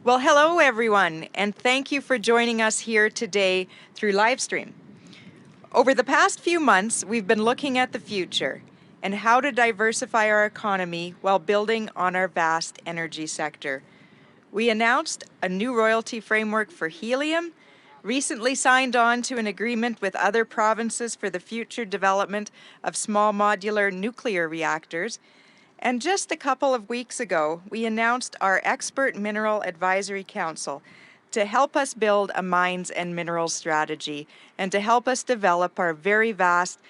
Well, hello everyone, and thank you for joining us here today through livestream. Over the past few months, we've been looking at the future and how to diversify our economy while building on our vast energy sector. We announced a new royalty framework for helium, recently signed on to an agreement with other provinces for the future development of small modular nuclear reactors, and just a couple of weeks ago, we announced our Expert Mineral Advisory Council to help us build a mines and minerals strategy and to help us develop our very vast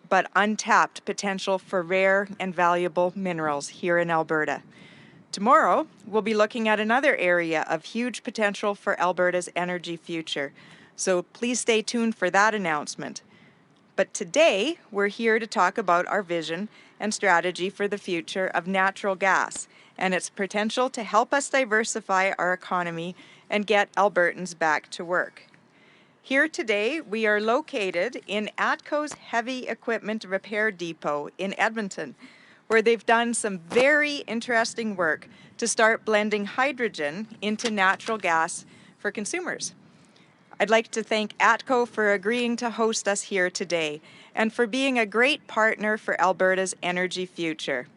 but untapped potential for rare and valuable minerals here in Alberta. Tomorrow, we'll be looking at another area of huge potential for Alberta's energy future, so please stay tuned for that announcement. But today, we're here to talk about our vision and strategy for the future of natural gas and its potential to help us diversify our economy and get Albertans back to work. Here today, we are located in ATCO's Heavy Equipment Repair Depot in Edmonton, where they've done some very interesting work to start blending hydrogen into natural gas for consumers. I'd like to thank ATCO for agreeing to host us here today and for being a great partner for Alberta's energy future.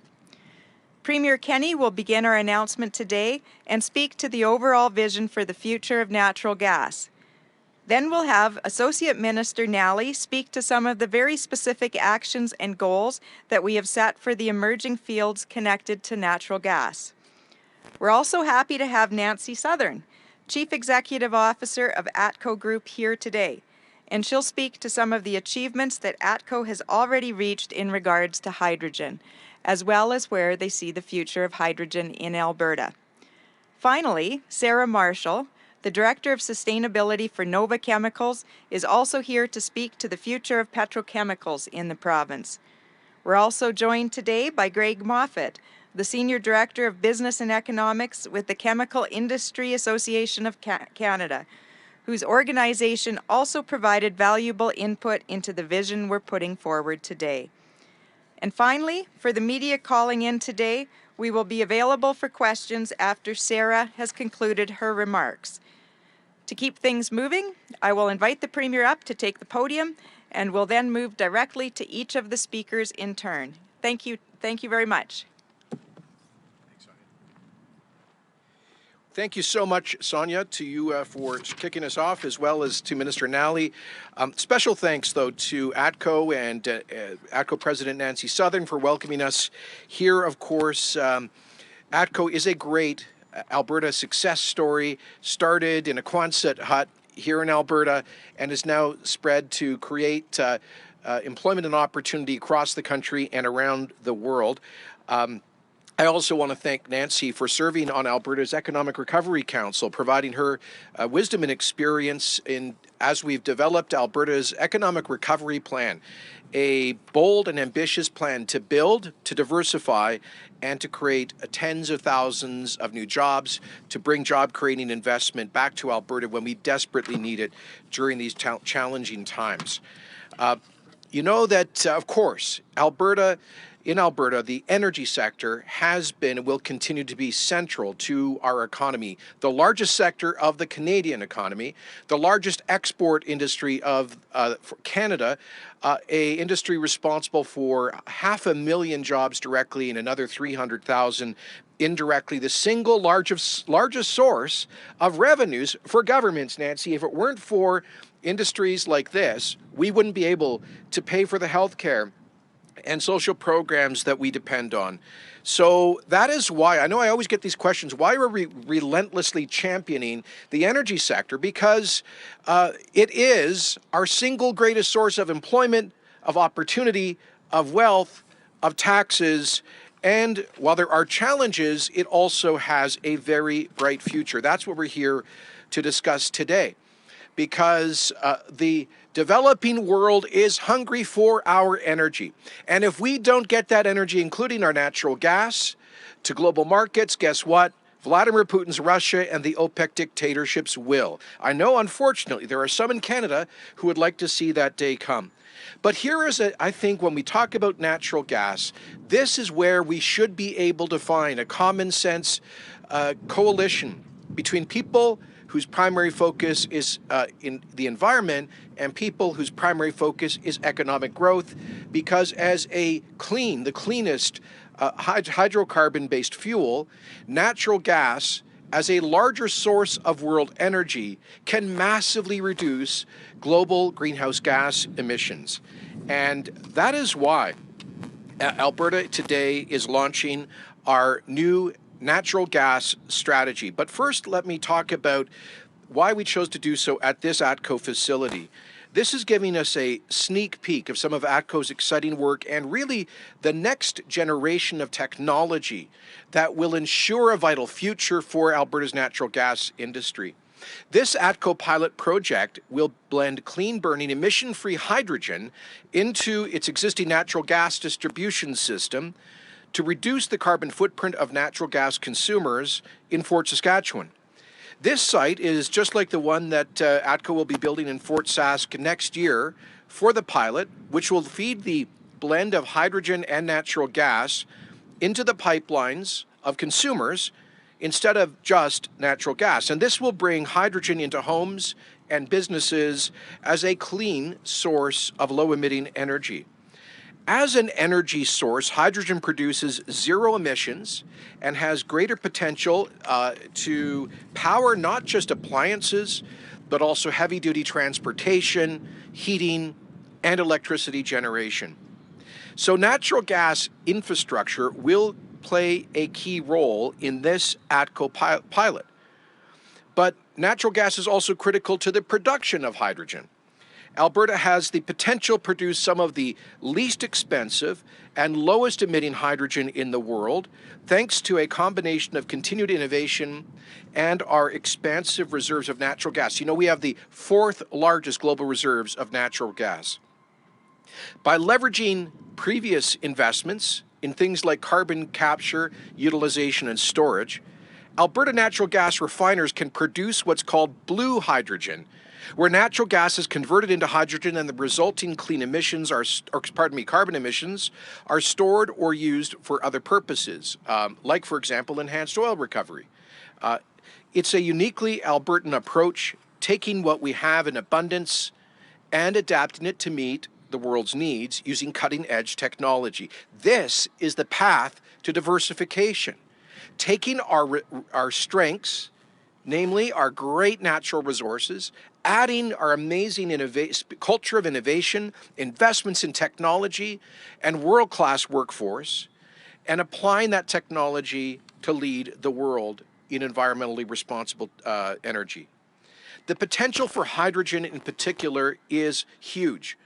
Premier Kenney will begin our announcement today and speak to the overall vision for the future of natural gas. Then we'll have Associate Minister Nally speak to some of the very specific actions and goals that we have set for the emerging fields connected to natural gas. We're also happy to have Nancy Southern, Chief Executive Officer of ATCO Group, here today, and she'll speak to some of the achievements that ATCO has already reached in regards to hydrogen, as well as where they see the future of hydrogen in Alberta. Finally, Sarah Marshall, the Director of Sustainability for Nova Chemicals, is also here to speak to the future of petrochemicals in the province. We're also joined today by Greg Moffat, the Senior Director of Business and Economics with the Chemical Industry Association of Canada, whose organization also provided valuable input into the vision we're putting forward today. And finally, for the media calling in today, we will be available for questions after Sarah has concluded her remarks. To keep things moving, I will invite the Premier up to take the podium, and we'll then move directly to each of the speakers in turn. Thank you very much. Thank you so much, Sonia, to you for kicking us off, as well as to Minister Nally. Special thanks, though, to ATCO and ATCO President Nancy Southern for welcoming us here. Of course, ATCO is a great Alberta success story, started in a Quonset hut here in Alberta and is now spread to create employment and opportunity across the country and around the world. I also want to thank Nancy for serving on Alberta's Economic Recovery Council, providing her wisdom and experience as we've developed Alberta's Economic Recovery Plan, a bold and ambitious plan to build, to diversify, and to create tens of thousands of new jobs, to bring job-creating investment back to Alberta when we desperately need it during these challenging times. You know that, of course, in Alberta, the energy sector has been and will continue to be central to our economy. The largest sector of the Canadian economy, the largest export industry of Canada, a industry responsible for 500,000 jobs directly and another 300,000 indirectly, the single largest source of revenues for governments, Nancy. If it weren't for industries like this, we wouldn't be able to pay for the health care and social programs that we depend on. So that is why, I know I always get these questions, why are we relentlessly championing the energy sector? Because it is our single greatest source of employment, of opportunity, of wealth, of taxes, and while there are challenges, it also has a very bright future. That's what we're here to discuss today, because the developing world is hungry for our energy. And if we don't get that energy, including our natural gas, to global markets, guess what? Vladimir Putin's Russia and the OPEC dictatorships will. I know, unfortunately, there are some in Canada who would like to see that day come. But here is, I think, when we talk about natural gas, this is where we should be able to find a common sense coalition between people whose primary focus is in the environment and people whose primary focus is economic growth, because as the cleanest hydrocarbon-based fuel, natural gas as a larger source of world energy can massively reduce global greenhouse gas emissions. And that is why Alberta today is launching our new natural gas strategy. But first, let me talk about why we chose to do so at this ATCO facility. This is giving us a sneak peek of some of ATCO's exciting work and really the next generation of technology that will ensure a vital future for Alberta's natural gas industry. This ATCO pilot project will blend clean-burning, emission-free hydrogen into its existing natural gas distribution system to reduce the carbon footprint of natural gas consumers in Fort Saskatchewan. This site is just like the one that ATCO will be building in Fort Sask next year for the pilot, which will feed the blend of hydrogen and natural gas into the pipelines of consumers instead of just natural gas. And this will bring hydrogen into homes and businesses as a clean source of low-emitting energy. As an energy source, hydrogen produces zero emissions and has greater potential to power not just appliances, but also heavy-duty transportation, heating, and electricity generation. So natural gas infrastructure will play a key role in this ATCO pilot. But natural gas is also critical to the production of hydrogen. Alberta has the potential to produce some of the least expensive and lowest emitting hydrogen in the world, thanks to a combination of continued innovation and our expansive reserves of natural gas. You know, we have the fourth largest global reserves of natural gas. By leveraging previous investments in things like carbon capture, utilization, and storage, Alberta natural gas refiners can produce what's called blue hydrogen, where natural gas is converted into hydrogen and the resulting clean emissions carbon emissions are stored or used for other purposes, like, for example, enhanced oil recovery. It's a uniquely Albertan approach, taking what we have in abundance and adapting it to meet the world's needs using cutting-edge technology. This is the path to diversification, taking our strengths, namely our great natural resources, adding our amazing culture of innovation, investments in technology, and world-class workforce, and applying that technology to lead the world in environmentally responsible energy. The potential for hydrogen in particular is huge.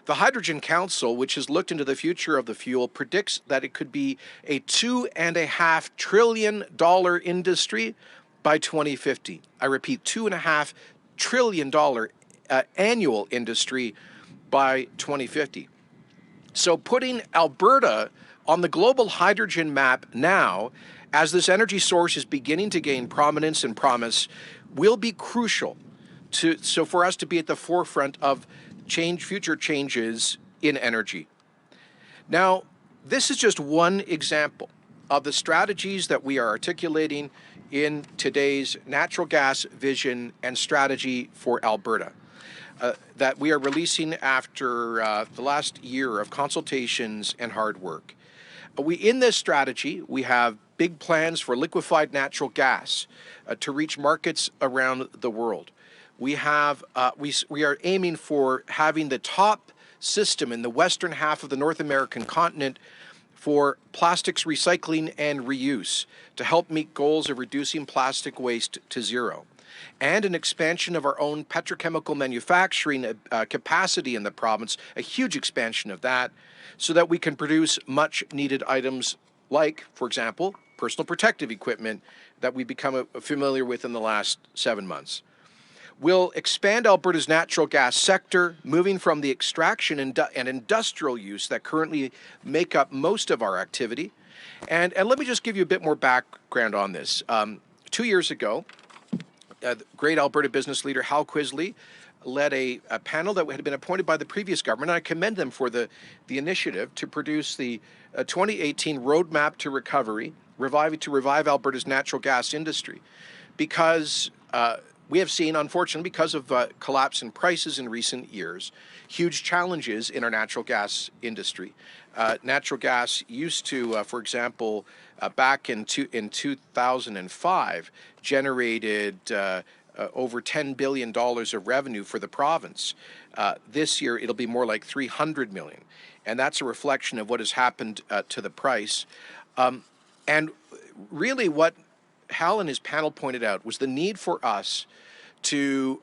The Hydrogen Council, which has looked into the future of the fuel, predicts that it could be a $2.5 trillion industry by 2050. I repeat, $2.5 trillion annual industry by 2050. So putting Alberta on the global hydrogen map now, as this energy source is beginning to gain prominence and promise, will be crucial for us to be at the forefront of future changes in energy. Now, this is just one example of the strategies that we are articulating in today's natural gas vision and strategy for Alberta that we are releasing after the last year of consultations and hard work. In this strategy, we have big plans for liquefied natural gas to reach markets around the world. We are aiming for having the top system in the western half of the North American continent for plastics recycling and reuse to help meet goals of reducing plastic waste to zero, and an expansion of our own petrochemical manufacturing capacity in the province, a huge expansion of that, so that we can produce much needed items like, for example, personal protective equipment that we've become familiar with in the last 7 months. We'll expand Alberta's natural gas sector, moving from the extraction and industrial use that currently make up most of our activity. And let me just give you a bit more background on this. 2 years ago, great Alberta business leader Hal Quisley led a panel that had been appointed by the previous government, and I commend them for the initiative to produce the 2018 Roadmap to Recovery, to revive Alberta's natural gas industry. because we have seen, unfortunately, because of collapse in prices in recent years, huge challenges in our natural gas industry. Natural gas used to, for example, back in 2005, generated over $10 billion of revenue for the province. This year, it'll be more like $300 million. And that's a reflection of what has happened to the price. And really what Hal and his panel pointed out was the need for us to,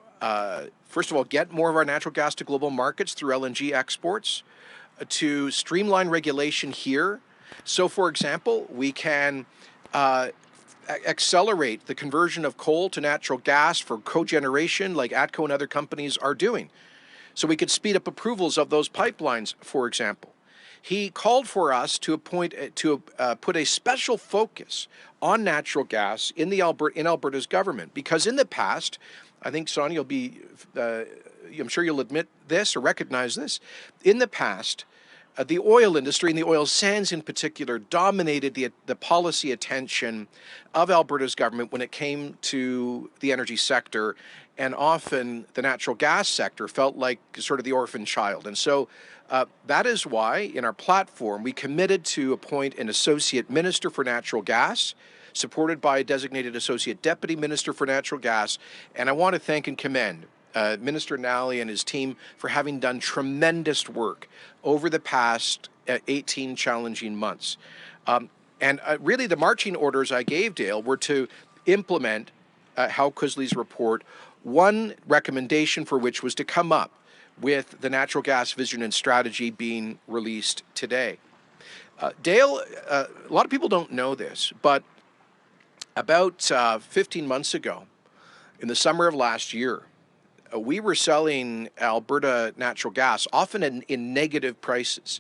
first of all, get more of our natural gas to global markets through LNG exports, to streamline regulation here. So, for example, we can accelerate the conversion of coal to natural gas for cogeneration like ATCO and other companies are doing. So we could speed up approvals of those pipelines, for example. He called for us to put a special focus on natural gas in Alberta's government, because in the past, I think, Sonia, I'm sure you'll admit this or recognize this, in the past, the oil industry and the oil sands in particular dominated the policy attention of Alberta's government when it came to the energy sector, and often the natural gas sector felt like sort of the orphan child. And so that is why in our platform we committed to appoint an associate minister for natural gas, supported by a designated associate deputy minister for natural gas. And I want to thank and commend Minister Nally and his team for having done tremendous work over the past 18 challenging months. And really the marching orders I gave Dale were to implement Hal Kusley's report, one recommendation for which was to come up with the natural gas vision and strategy being released today. Dale, a lot of people don't know this, but about 15 months ago, in the summer of last year, we were selling Alberta natural gas, often in negative prices.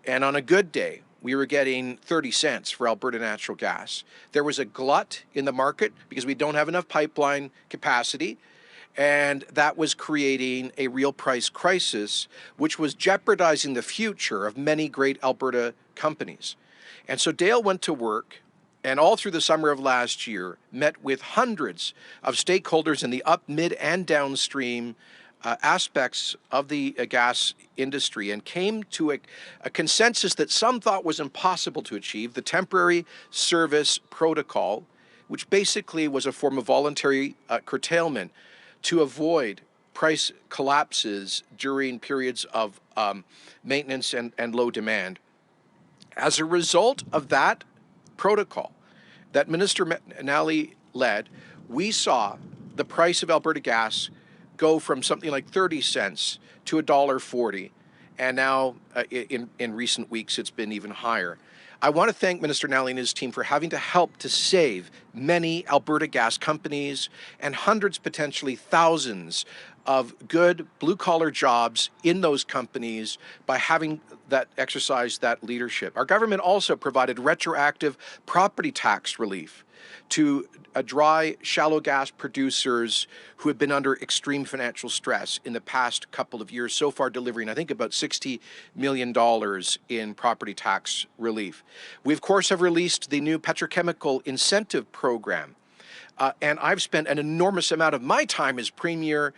And on a good day, we were getting 30 cents for Alberta natural gas. There was a glut in the market because we don't have enough pipeline capacity, and that was creating a real price crisis, which was jeopardizing the future of many great Alberta companies. And so Dale went to work, and all through the summer of last year, met with hundreds of stakeholders in the up, mid, and downstream aspects of the gas industry, and came to a consensus that some thought was impossible to achieve, the temporary service protocol, which basically was a form of voluntary curtailment to avoid price collapses during periods of maintenance and low demand. As a result of that protocol that Minister Nally led, we saw the price of Alberta gas go from something like 30 cents to $1.40, and now in recent weeks it's been even higher. I want to thank Minister Nally and his team for having to help to save many Alberta gas companies and hundreds, potentially thousands, of good blue-collar jobs in those companies by having that exercise that leadership. Our government also provided retroactive property tax relief to dry, shallow gas producers who have been under extreme financial stress in the past couple of years, so far delivering, I think, about $60 million in property tax relief. We, of course, have released the new petrochemical incentive program. And I've spent an enormous amount of my time as Premier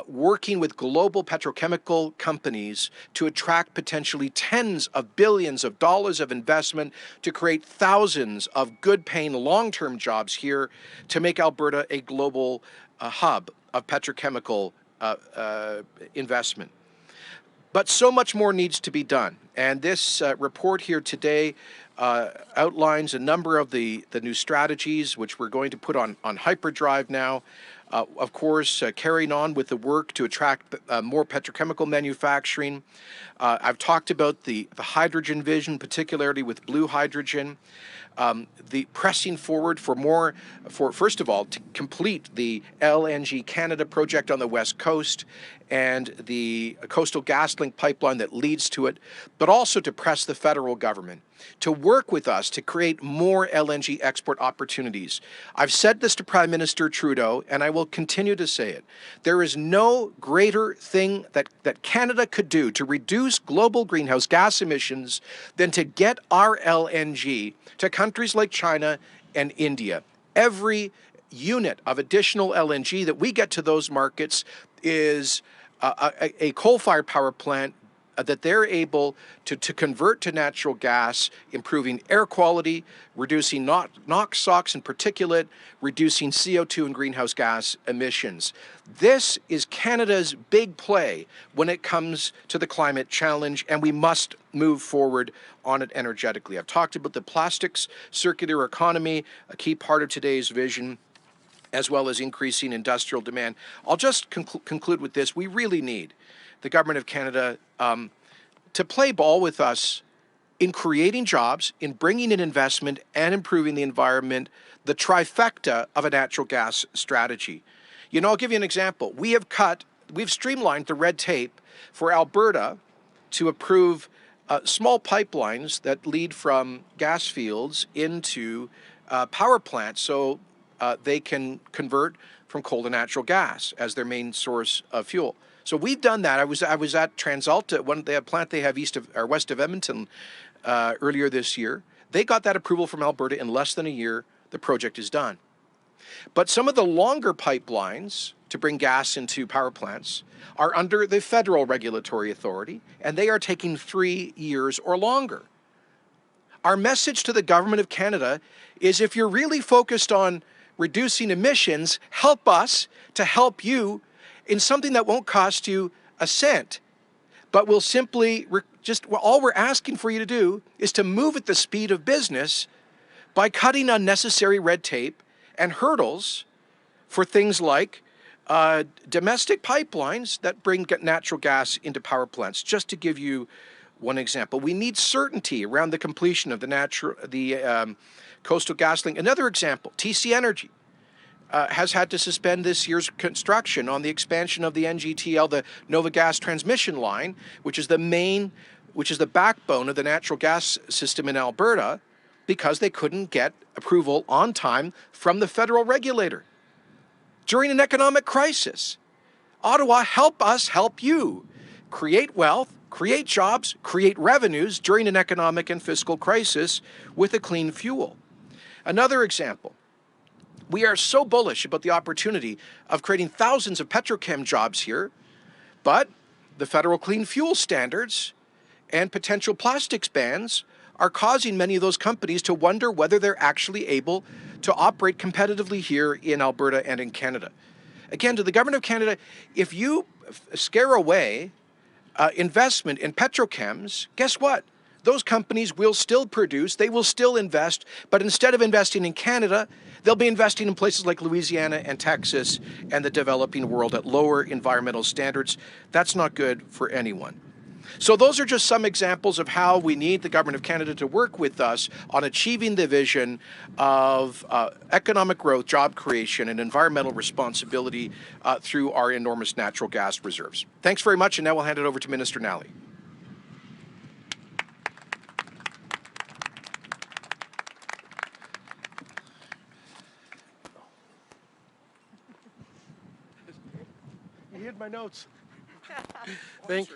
working with global petrochemical companies to attract potentially tens of billions of dollars of investment to create thousands of good-paying long-term jobs here to make Alberta a global hub of petrochemical investment. But so much more needs to be done. And this report here today outlines a number of the new strategies which we're going to put on hyperdrive now. Of course, carrying on with the work to attract more petrochemical manufacturing. I've talked about the hydrogen vision, particularly with blue hydrogen. The pressing forward for first of all, to complete the LNG Canada project on the West Coast and the Coastal GasLink pipeline that leads to it, but also to press the federal government to work with us to create more LNG export opportunities. I've said this to Prime Minister Trudeau, and I will continue to say it. There is no greater thing that Canada could do to reduce global greenhouse gas emissions than to get our LNG to countries like China and India. Every unit of additional LNG that we get to those markets is a coal-fired power plant that they're able to convert to natural gas, improving air quality, reducing NOx, SOx, and particulate, reducing CO2 and greenhouse gas emissions. This is Canada's big play when it comes to the climate challenge, and we must move forward on it energetically. I've talked about the plastics circular economy, a key part of today's vision, as well as increasing industrial demand. I'll just conclude with this. We really need the Government of Canada to play ball with us in creating jobs, in bringing in investment, and improving the environment, the trifecta of a natural gas strategy. You know, I'll give you an example. We've streamlined the red tape for Alberta to approve small pipelines that lead from gas fields into power plants so they can convert from coal to natural gas as their main source of fuel. So we've done that. I was at TransAlta, the plant they have west of Edmonton, earlier this year. They got that approval from Alberta in less than a year. The project is done. But some of the longer pipelines to bring gas into power plants are under the federal regulatory authority, and they are taking 3 years or longer. Our message to the Government of Canada is, if you're really focused on reducing emissions, help us to help you in something that won't cost you a cent, but will simply all we're asking for you to do is to move at the speed of business by cutting unnecessary red tape and hurdles for things like domestic pipelines that bring natural gas into power plants. Just to give you one example, we need certainty around the completion of the Coastal GasLink. Another example, TC Energy has had to suspend this year's construction on the expansion of the NGTL, the Nova Gas transmission line, which is the backbone of the natural gas system in Alberta, because they couldn't get approval on time from the federal regulator. During an economic crisis, Ottawa, help us help you create wealth, create jobs, create revenues during an economic and fiscal crisis with a clean fuel. Another example, we are so bullish about the opportunity of creating thousands of petrochem jobs here, but the federal clean fuel standards and potential plastics bans are causing many of those companies to wonder whether they're actually able to operate competitively here in Alberta and in Canada. Again, to the Government of Canada, if you scare away investment in petrochems, guess what? Those companies will still produce, they will still invest, but instead of investing in Canada, they'll be investing in places like Louisiana and Texas and the developing world at lower environmental standards. That's not good for anyone. So those are just some examples of how we need the Government of Canada to work with us on achieving the vision of economic growth, job creation, and environmental responsibility through our enormous natural gas reserves. Thanks very much, and now we'll hand it over to Minister Nally. You hid my notes. Thank you.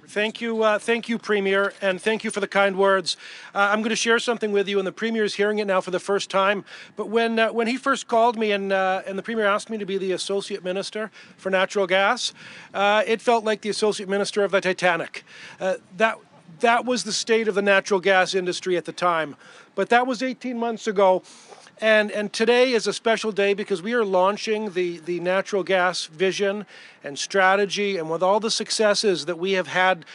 Thank you, Premier, and thank you for the kind words. I'm going to share something with you, and the Premier is hearing it now for the first time. But when he first called me and the Premier asked me to be the Associate Minister for Natural Gas, it felt like the Associate Minister of the Titanic. That was the state of the natural gas industry at the time. But that was 18 months ago. And today is a special day because we are launching the natural gas vision and strategy, and with all the successes that we have had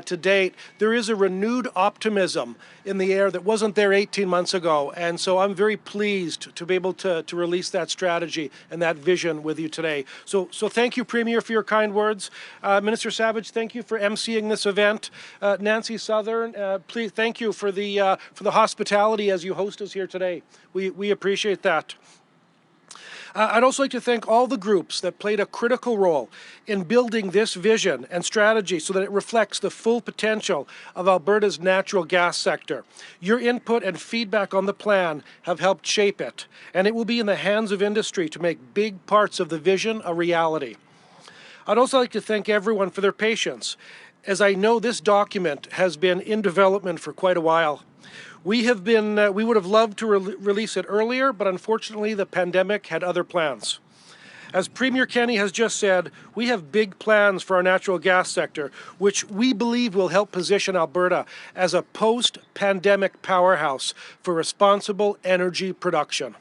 to date, there is a renewed optimism in the air that wasn't there 18 months ago. And so I'm very pleased to be able to release that strategy and that vision with you today. So thank you, Premier, for your kind words. Minister Savage, thank you for emceeing this event. Nancy Southern, please thank you for the hospitality as you host us here today. We appreciate that. I'd also like to thank all the groups that played a critical role in building this vision and strategy so that it reflects the full potential of Alberta's natural gas sector. Your input and feedback on the plan have helped shape it, and it will be in the hands of industry to make big parts of the vision a reality. I'd also like to thank everyone for their patience as I know this document has been in development for quite a while. We would have loved to release it earlier, but unfortunately the pandemic had other plans. As Premier Kenney has just said, we have big plans for our natural gas sector, which we believe will help position Alberta as a post-pandemic powerhouse for responsible energy production.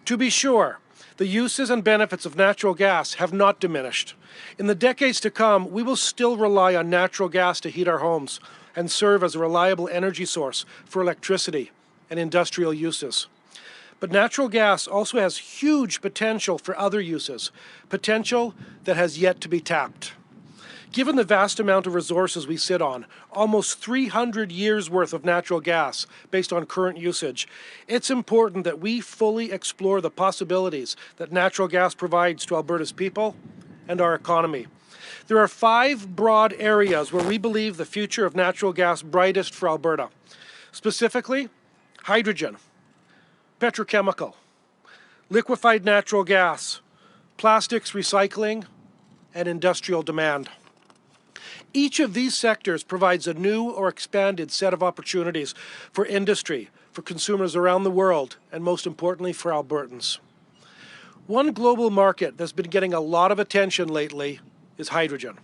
To be sure, the uses and benefits of natural gas have not diminished. In the decades to come, we will still rely on natural gas to heat our homes and serve as a reliable energy source for electricity and industrial uses. But natural gas also has huge potential for other uses, potential that has yet to be tapped. Given the vast amount of resources we sit on, almost 300 years worth of natural gas based on current usage, it's important that we fully explore the possibilities that natural gas provides to Alberta's people and our economy. There are 5 broad areas where we believe the future of natural gas brightest for Alberta. Specifically, hydrogen, petrochemical, liquefied natural gas, plastics recycling, and industrial demand. Each of these sectors provides a new or expanded set of opportunities for industry, for consumers around the world, and most importantly for Albertans. One global market that's been getting a lot of attention lately is hydrogen.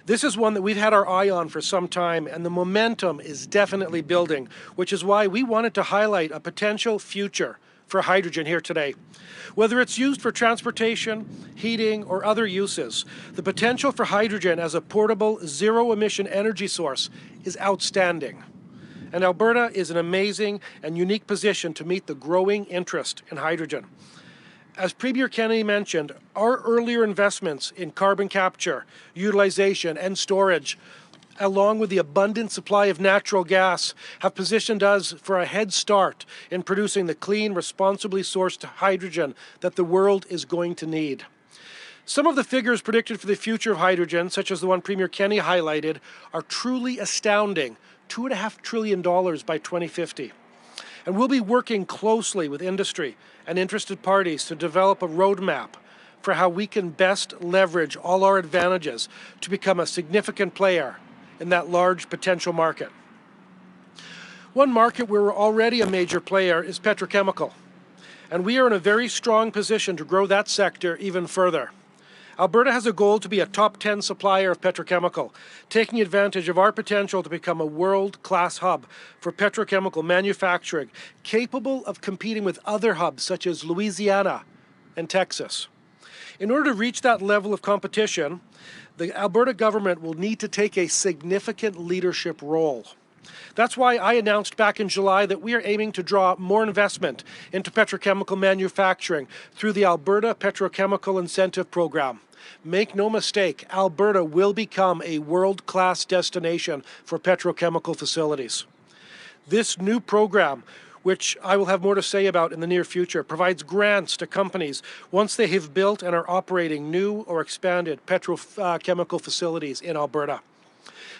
This is one that we've had our eye on for some time, and the momentum is definitely building, which is why we wanted to highlight a potential future for hydrogen here today. Whether it's used for transportation, heating, or other uses, the potential for hydrogen as a portable, zero-emission energy source is outstanding. And Alberta is an amazing and unique position to meet the growing interest in hydrogen. As Premier Kenney mentioned, our earlier investments in carbon capture, utilization, and storage, along with the abundant supply of natural gas, have positioned us for a head start in producing the clean, responsibly sourced hydrogen that the world is going to need. Some of the figures predicted for the future of hydrogen, such as the one Premier Kenney highlighted, are truly astounding. $2.5 trillion by 2050. And we'll be working closely with industry and interested parties to develop a roadmap for how we can best leverage all our advantages to become a significant player in that large potential market. One market where we're already a major player is petrochemical, and we are in a very strong position to grow that sector even further. Alberta has a goal to be a top 10 supplier of petrochemical, taking advantage of our potential to become a world-class hub for petrochemical manufacturing, capable of competing with other hubs such as Louisiana and Texas. In order to reach that level of competition, the Alberta government will need to take a significant leadership role. That's why I announced back in July that we are aiming to draw more investment into petrochemical manufacturing through the Alberta Petrochemical Incentive Program. Make no mistake, Alberta will become a world-class destination for petrochemical facilities. This new program, which I will have more to say about in the near future, provides grants to companies once they have built and are operating new or expanded petrochemical facilities in Alberta.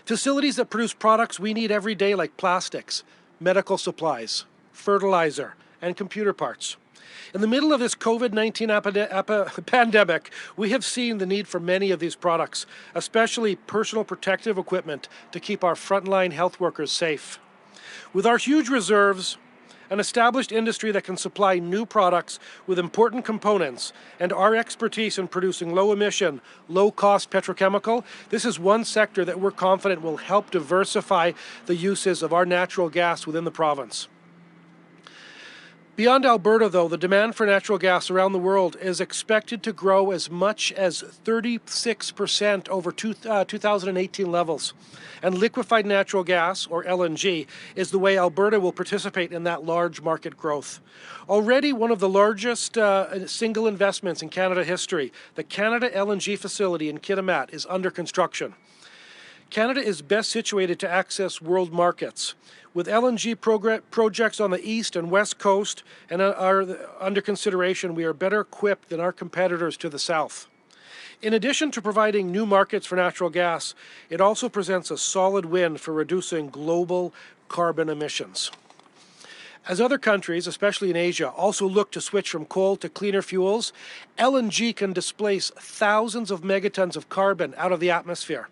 Facilities that produce products we need every day like plastics, medical supplies, fertilizer, and computer parts. In the middle of this COVID-19 pandemic, we have seen the need for many of these products, especially personal protective equipment to keep our frontline health workers safe. With our huge reserves, an established industry that can supply new products with important components, and our expertise in producing low-emission, low-cost petrochemical, this is one sector that we're confident will help diversify the uses of our natural gas within the province. Beyond Alberta, though, the demand for natural gas around the world is expected to grow as much as 36% over 2018 levels. And liquefied natural gas, or LNG, is the way Alberta will participate in that large market growth. Already one of the largest single investments in Canada history, the Canada LNG facility in Kitimat, is under construction. Canada is best situated to access world markets. With LNG projects on the east and west coast and are under consideration, we are better equipped than our competitors to the south. In addition to providing new markets for natural gas, it also presents a solid win for reducing global carbon emissions. As other countries, especially in Asia, also look to switch from coal to cleaner fuels, LNG can displace thousands of megatons of carbon out of the atmosphere.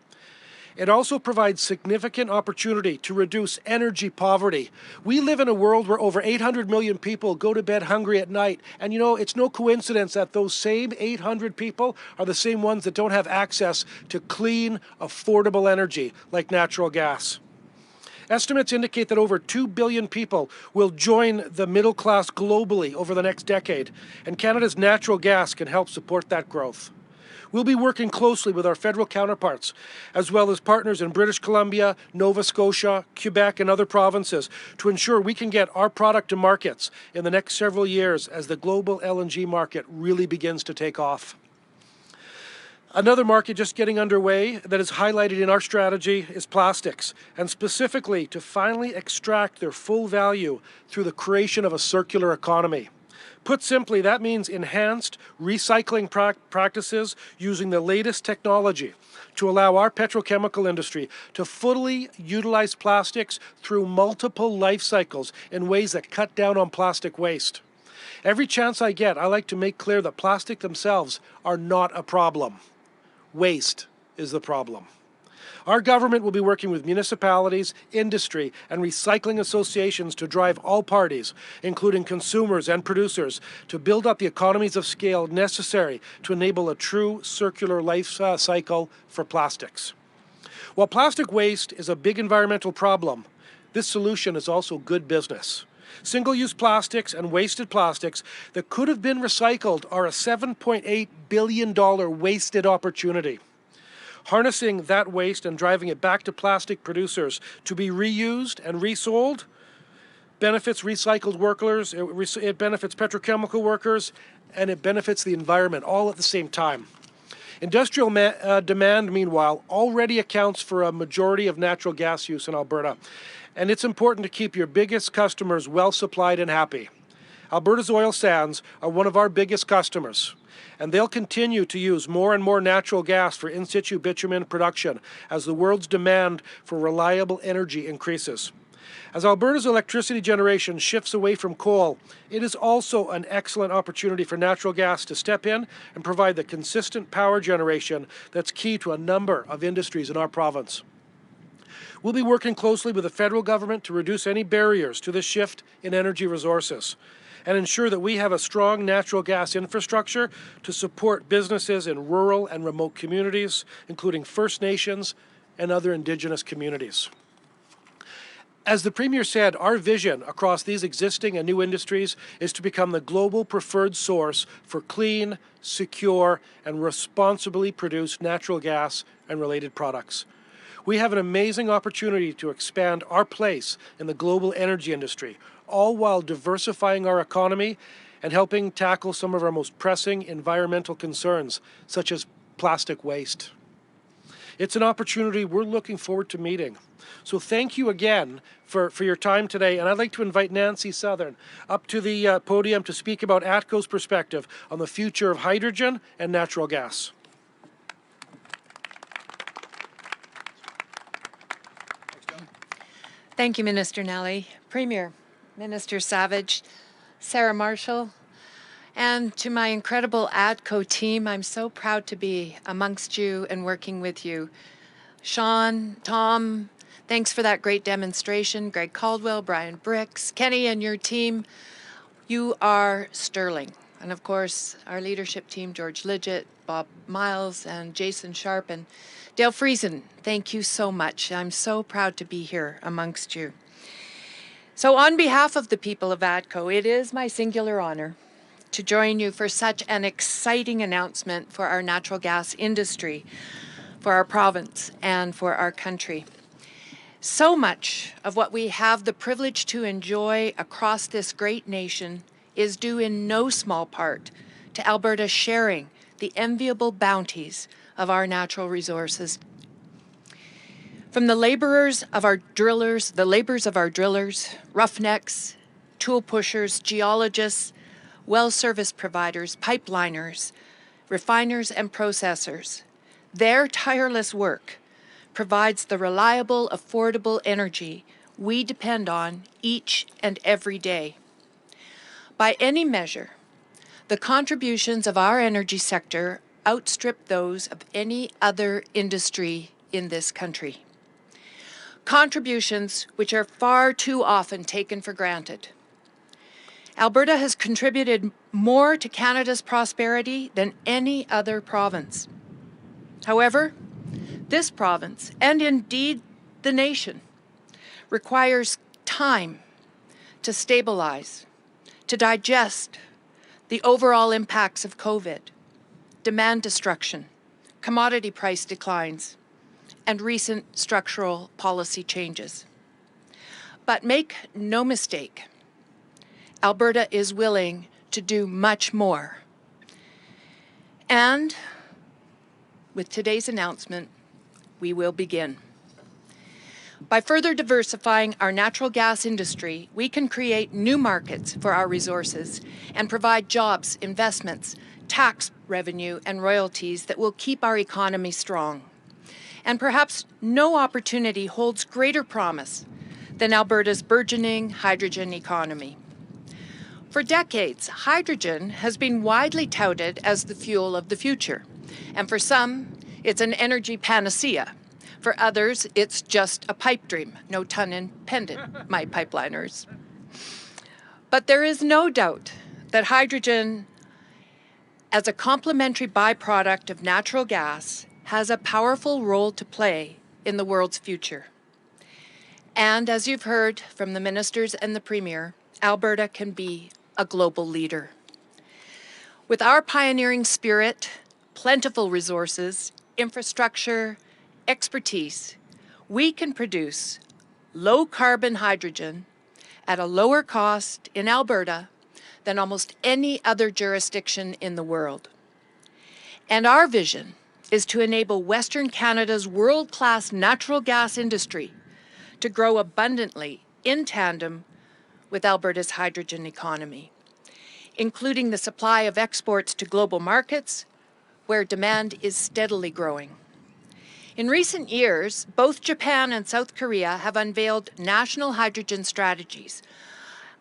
It also provides significant opportunity to reduce energy poverty. We live in a world where over 800 million people go to bed hungry at night. And you know, it's no coincidence that those same 800 people are the same ones that don't have access to clean, affordable energy like natural gas. Estimates indicate that over 2 billion people will join the middle class globally over the next decade, and Canada's natural gas can help support that growth. We'll be working closely with our federal counterparts, as well as partners in British Columbia, Nova Scotia, Quebec, and other provinces to ensure we can get our product to markets in the next several years as the global LNG market really begins to take off. Another market just getting underway that is highlighted in our strategy is plastics, and specifically to finally extract their full value through the creation of a circular economy. Put simply, that means enhanced recycling practices using the latest technology to allow our petrochemical industry to fully utilize plastics through multiple life cycles in ways that cut down on plastic waste. Every chance I get, I like to make clear that plastic themselves are not a problem. Waste is the problem. Our government will be working with municipalities, industry, and recycling associations to drive all parties, including consumers and producers, to build up the economies of scale necessary to enable a true circular life cycle for plastics. While plastic waste is a big environmental problem, this solution is also good business. Single-use plastics and wasted plastics that could have been recycled are a $7.8 billion wasted opportunity. Harnessing that waste and driving it back to plastic producers to be reused and resold benefits recycled workers, it benefits petrochemical workers, and it benefits the environment all at the same time. Industrial demand, meanwhile, already accounts for a majority of natural gas use in Alberta, and it's important to keep your biggest customers well supplied and happy. Alberta's oil sands are one of our biggest customers, and they'll continue to use more and more natural gas for in situ bitumen production as the world's demand for reliable energy increases. As Alberta's electricity generation shifts away from coal, it is also an excellent opportunity for natural gas to step in and provide the consistent power generation that's key to a number of industries in our province. We'll be working closely with the federal government to reduce any barriers to this shift in energy resources and ensure that we have a strong natural gas infrastructure to support businesses in rural and remote communities, including First Nations and other Indigenous communities. As the Premier said, our vision across these existing and new industries is to become the global preferred source for clean, secure, and responsibly produced natural gas and related products. We have an amazing opportunity to expand our place in the global energy industry, all while diversifying our economy and helping tackle some of our most pressing environmental concerns, such as plastic waste. It's an opportunity we're looking forward to meeting. So thank you again for your time today, and I'd like to invite Nancy Southern up to the podium to speak about ATCO's perspective on the future of hydrogen and natural gas. Thank you, Minister Nally. Premier, Minister Savage, Sarah Marshall, and to my incredible ATCO team, I'm so proud to be amongst you and working with you. Sean, Tom, thanks for that great demonstration. Greg Caldwell, Brian Bricks, Kenney and your team, you are sterling. And of course, our leadership team, George Lidgett, Bob Miles, and Jason Sharp, and Dale Friesen, thank you so much. I'm so proud to be here amongst you. So on behalf of the people of ATCO, it is my singular honor to join you for such an exciting announcement for our natural gas industry, for our province, and for our country. So much of what we have the privilege to enjoy across this great nation is due in no small part to Alberta sharing the enviable bounties of our natural resources. From the labors of our drillers, roughnecks, tool pushers, geologists, well service providers, pipeliners, refiners, and processors, their tireless work provides the reliable, affordable energy we depend on each and every day. By any measure, the contributions of our energy sector outstrip those of any other industry in this country. Contributions which are far too often taken for granted. Alberta has contributed more to Canada's prosperity than any other province. However, this province, and indeed the nation, requires time to stabilize, to digest the overall impacts of COVID, demand destruction, commodity price declines, and recent structural policy changes. But make no mistake, Alberta is willing to do much more. And with today's announcement, we will begin. By further diversifying our natural gas industry, we can create new markets for our resources and provide jobs, investments, tax revenue, and royalties that will keep our economy strong. And perhaps no opportunity holds greater promise than Alberta's burgeoning hydrogen economy. For decades, hydrogen has been widely touted as the fuel of the future, and for some, it's an energy panacea. For others, it's just a pipe dream. No pun intended, my pipeliners. But there is no doubt that hydrogen, as a complementary byproduct of natural gas, has a powerful role to play in the world's future. And as you've heard from the ministers and the Premier, Alberta can be a global leader. With our pioneering spirit, plentiful resources, infrastructure, expertise, we can produce low-carbon hydrogen at a lower cost in Alberta than almost any other jurisdiction in the world. And our vision is to enable Western Canada's world-class natural gas industry to grow abundantly in tandem with Alberta's hydrogen economy, including the supply of exports to global markets where demand is steadily growing. In recent years, both Japan and South Korea have unveiled national hydrogen strategies,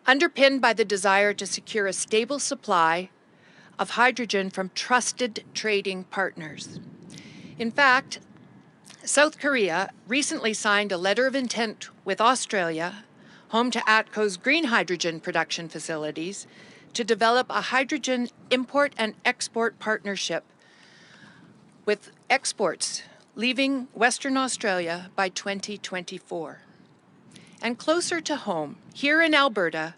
underpinned by the desire to secure a stable supply of hydrogen from trusted trading partners. In fact, South Korea recently signed a letter of intent with Australia, home to ATCO's green hydrogen production facilities, to develop a hydrogen import and export partnership with exports leaving Western Australia by 2024. And closer to home, here in Alberta,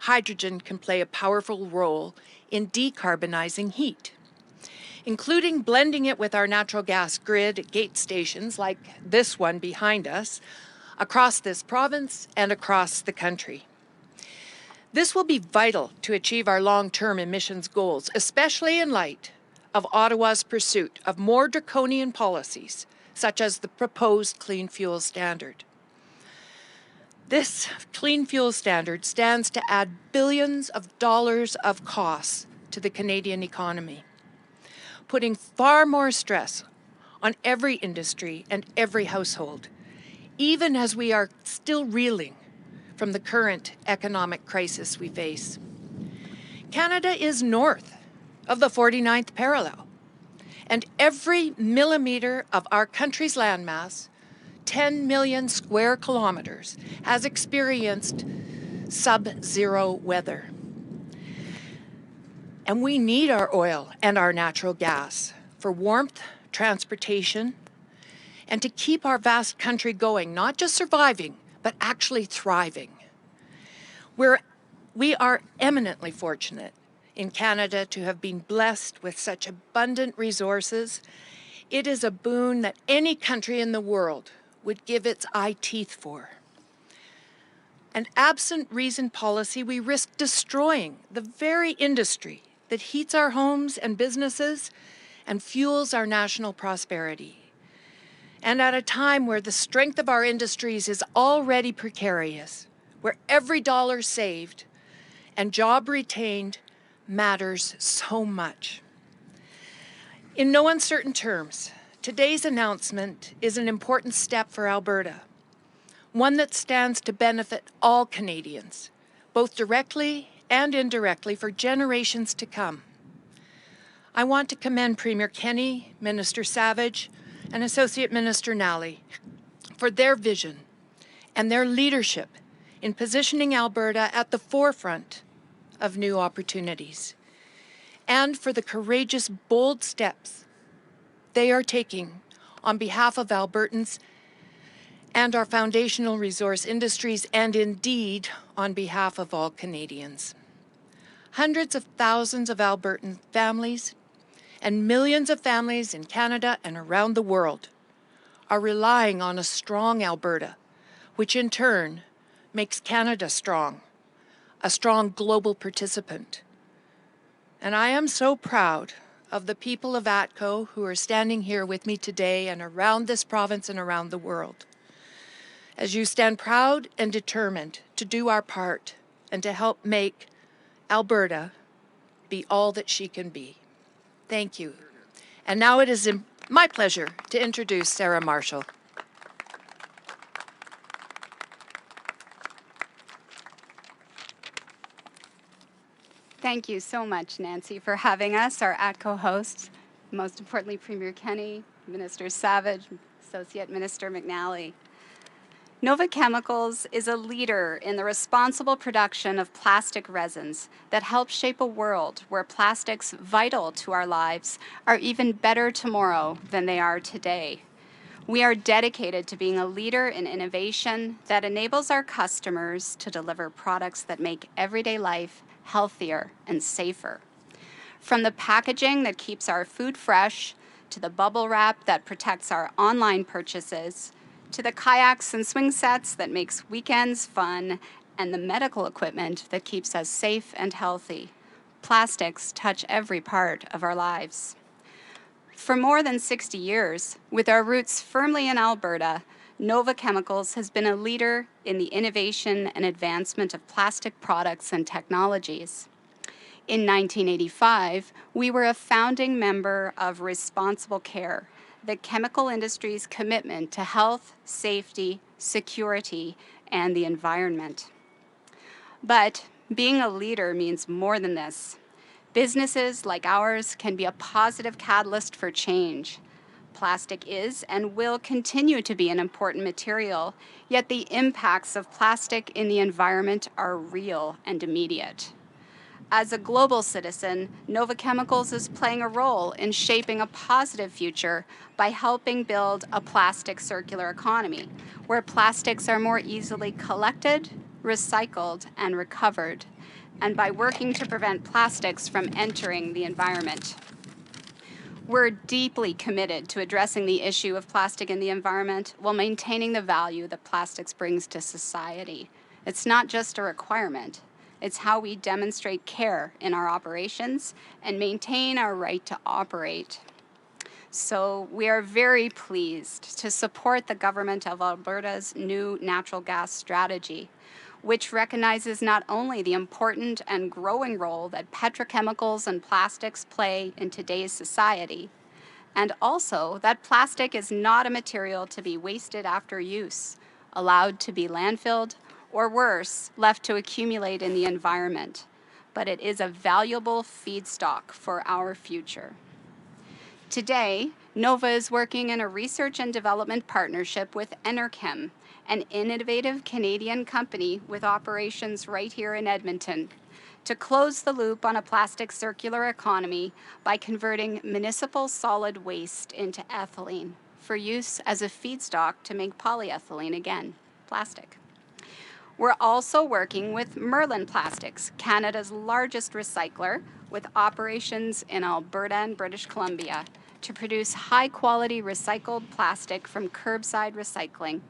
hydrogen can play a powerful role in decarbonizing heat, including blending it with our natural gas grid at gate stations like this one behind us, across this province and across the country. This will be vital to achieve our long-term emissions goals, especially in light of Ottawa's pursuit of more draconian policies, such as the proposed Clean Fuel Standard. This Clean Fuel Standard stands to add billions of dollars of costs to the Canadian economy, putting far more stress on every industry and every household, even as we are still reeling from the current economic crisis we face. Canada is north of the 49th parallel, and every millimeter of our country's landmass, 10 million square kilometers, has experienced sub-zero weather. And we need our oil and our natural gas for warmth, transportation, and to keep our vast country going, not just surviving, but actually thriving. We are eminently fortunate in Canada to have been blessed with such abundant resources. It is a boon that any country in the world would give its eye teeth for. And absent reasoned policy, we risk destroying the very industry that heats our homes and businesses and fuels our national prosperity. And at a time where the strength of our industries is already precarious, where every dollar saved and job retained matters so much. In no uncertain terms, today's announcement is an important step for Alberta, one that stands to benefit all Canadians, both directly and indirectly for generations to come. I want to commend Premier Kenney, Minister Savage, and Associate Minister Nally for their vision and their leadership in positioning Alberta at the forefront of new opportunities, and for the courageous, bold steps they are taking on behalf of Albertans and our foundational resource industries, and indeed on behalf of all Canadians. Hundreds of thousands of Albertan families and millions of families in Canada and around the world are relying on a strong Alberta, which in turn makes Canada strong, a strong global participant. And I am so proud of the people of ATCO who are standing here with me today and around this province and around the world, as you stand proud and determined to do our part and to help make Alberta be all that she can be. Thank you. And now it is my pleasure to introduce Sarah Marshall. Thank you so much, Nancy, for having us, our ATCO hosts, most importantly, Premier Kenney, Minister Savage, Associate Minister McNally. Nova Chemicals is a leader in the responsible production of plastic resins that help shape a world where plastics vital to our lives are even better tomorrow than they are today. We are dedicated to being a leader in innovation that enables our customers to deliver products that make everyday life healthier and safer. From the packaging that keeps our food fresh, to the bubble wrap that protects our online purchases, to the kayaks and swing sets that makes weekends fun, and the medical equipment that keeps us safe and healthy. Plastics touch every part of our lives. For more than 60 years, with our roots firmly in Alberta, Nova Chemicals has been a leader in the innovation and advancement of plastic products and technologies. In 1985, we were a founding member of Responsible Care, the chemical industry's commitment to health, safety, security, and the environment. But being a leader means more than this. Businesses like ours can be a positive catalyst for change. Plastic is and will continue to be an important material, yet the impacts of plastic in the environment are real and immediate. As a global citizen, Nova Chemicals is playing a role in shaping a positive future by helping build a plastic circular economy, where plastics are more easily collected, recycled, and recovered, and by working to prevent plastics from entering the environment. We're deeply committed to addressing the issue of plastic in the environment while maintaining the value that plastics brings to society. It's not just a requirement. It's how we demonstrate care in our operations and maintain our right to operate. So we are very pleased to support the Government of Alberta's new natural gas strategy, which recognizes not only the important and growing role that petrochemicals and plastics play in today's society, and also that plastic is not a material to be wasted after use, allowed to be landfilled, or worse, left to accumulate in the environment, but it is a valuable feedstock for our future. Today, Nova is working in a research and development partnership with Enerchem, an innovative Canadian company with operations right here in Edmonton, to close the loop on a plastic circular economy by converting municipal solid waste into ethylene for use as a feedstock to make polyethylene again, plastic. We're also working with Merlin Plastics, Canada's largest recycler, with operations in Alberta and British Columbia, to produce high-quality recycled plastic from curbside recycling.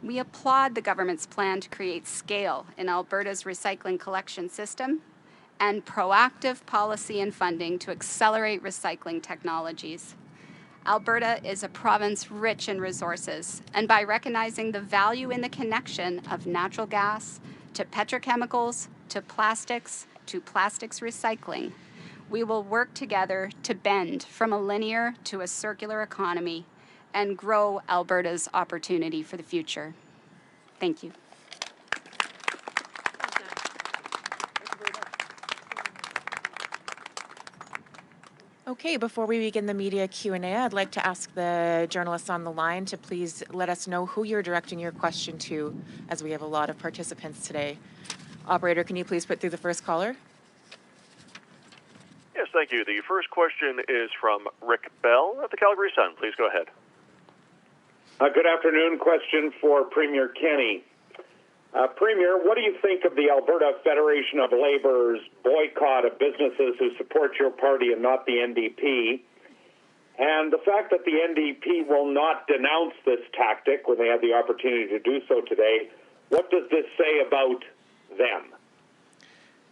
We applaud the government's plan to create scale in Alberta's recycling collection system and proactive policy and funding to accelerate recycling technologies. Alberta is a province rich in resources, and by recognizing the value in the connection of natural gas to petrochemicals to plastics recycling, we will work together to bend from a linear to a circular economy and grow Alberta's opportunity for the future. Thank you. Okay, before we begin the media Q&A, I'd like to ask the journalists on the line to please let us know who you're directing your question to, as we have a lot of participants today. Operator, can you please put through the first caller? Yes, thank you. The first question is from Rick Bell at the Calgary Sun. Please go ahead. Good afternoon. Question for Premier Kenney. Premier, what do you think of the Alberta Federation of Labor's boycott of businesses who support your party and not the NDP? And the fact that the NDP will not denounce this tactic when they have the opportunity to do so today, what does this say about them?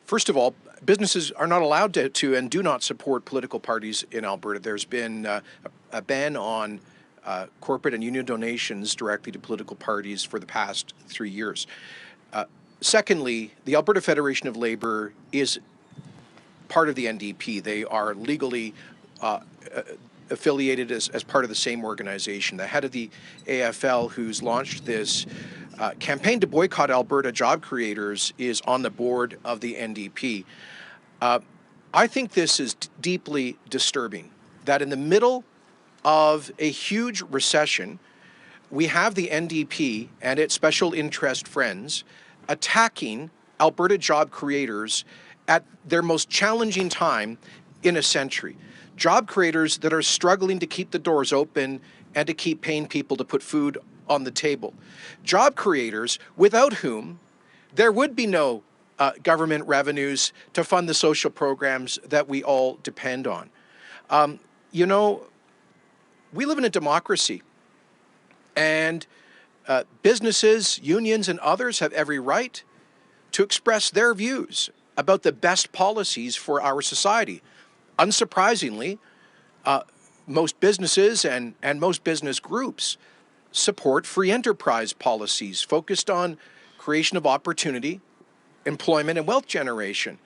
First of all, businesses are not allowed to and do not support political parties in Alberta. There's been a ban on corporate and union donations directly to political parties for the past 3 years. Secondly, the Alberta Federation of Labour is part of the NDP. They are legally affiliated as part of the same organization. The head of the AFL, who's launched this campaign to boycott Alberta job creators, is on the board of the NDP. I think this is deeply disturbing, that in the middle of a huge recession, we have the NDP and its special interest friends attacking Alberta job creators at their most challenging time in a century. Job creators that are struggling to keep the doors open and to keep paying people to put food on the table. Job creators without whom there would be no government revenues to fund the social programs that we all depend on. You know, we live in a democracy, and businesses, unions, and others have every right to express their views about the best policies for our society. Unsurprisingly, most businesses and most business groups support free enterprise policies focused on creation of opportunity, employment, and wealth generation.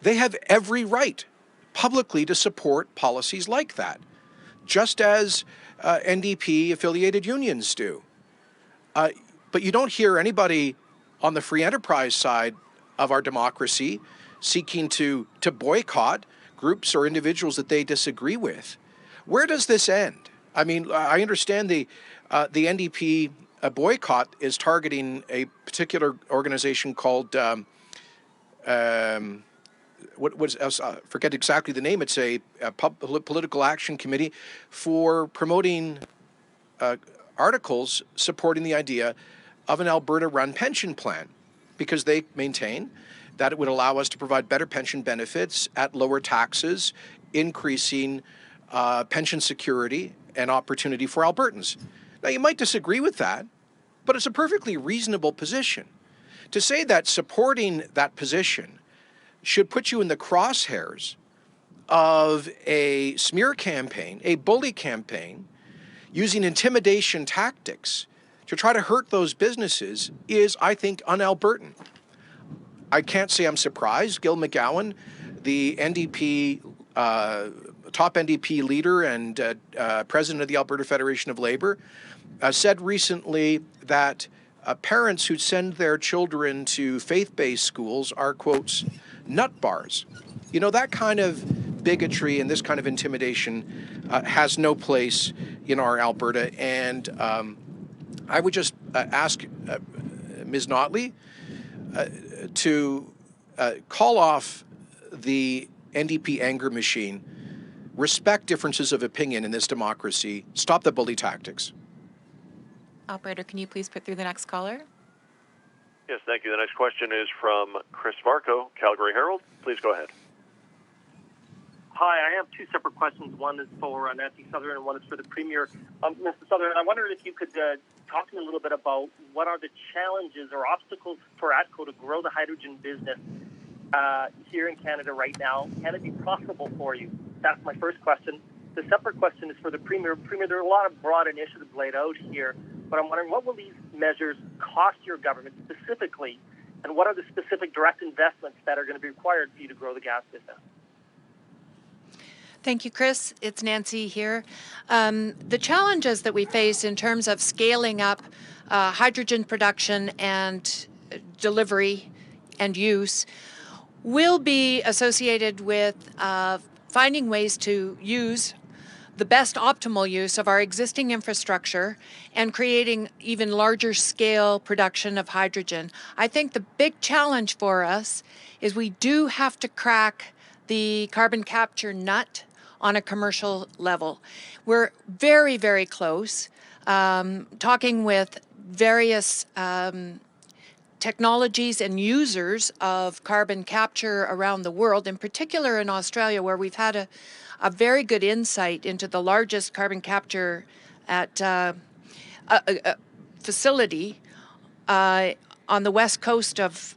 They have every right publicly to support policies like that, just as NDP-affiliated unions do. But you don't hear anybody on the free enterprise side of our democracy seeking to boycott groups or individuals that they disagree with. Where does this end? I mean, I understand the NDP boycott is targeting a particular organization called forget exactly the name. It's a political action committee for promoting articles supporting the idea of an Alberta-run pension plan, because they maintain that it would allow us to provide better pension benefits at lower taxes, increasing pension security and opportunity for Albertans. Now, you might disagree with that, but it's a perfectly reasonable position. To say that supporting that position should put you in the crosshairs of a smear campaign, a bully campaign, using intimidation tactics to try to hurt those businesses is, I think, un-Albertan. I can't say I'm surprised. Gil McGowan, the NDP, top NDP leader and president of the Alberta Federation of Labour, said recently that parents who send their children to faith-based schools are, quotes, nut bars. You know, that kind of bigotry and this kind of intimidation has no place in our Alberta. And I would just ask Ms. Notley to call off the NDP anger machine, respect differences of opinion in this democracy, stop the bully tactics. Operator, can you please put through the next caller? Yes, thank you. The next question is from Chris Varco, Calgary Herald. Please go ahead. Hi, I have two separate questions. One is for Nancy Southern and one is for the Premier. Mr. Southern, I wondered if you could talk to me a little bit about what are the challenges or obstacles for ATCO to grow the hydrogen business here in Canada right now. Can it be profitable for you? That's my first question. The separate question is for the Premier. Premier, there are a lot of broad initiatives laid out here, but I'm wondering, what will these measures cost your government specifically, and what are the specific direct investments that are going to be required for you to grow the gas business? Thank you, Chris. It's Nancy here. The challenges that we face in terms of scaling up hydrogen production and delivery and use will be associated with finding ways to use the best optimal use of our existing infrastructure and creating even larger scale production of hydrogen. I think the big challenge for us is we do have to crack the carbon capture nut on a commercial level. We're very, very close, talking with various technologies and users of carbon capture around the world, in particular in Australia, where we've had a very good insight into the largest carbon capture at facility on the west coast of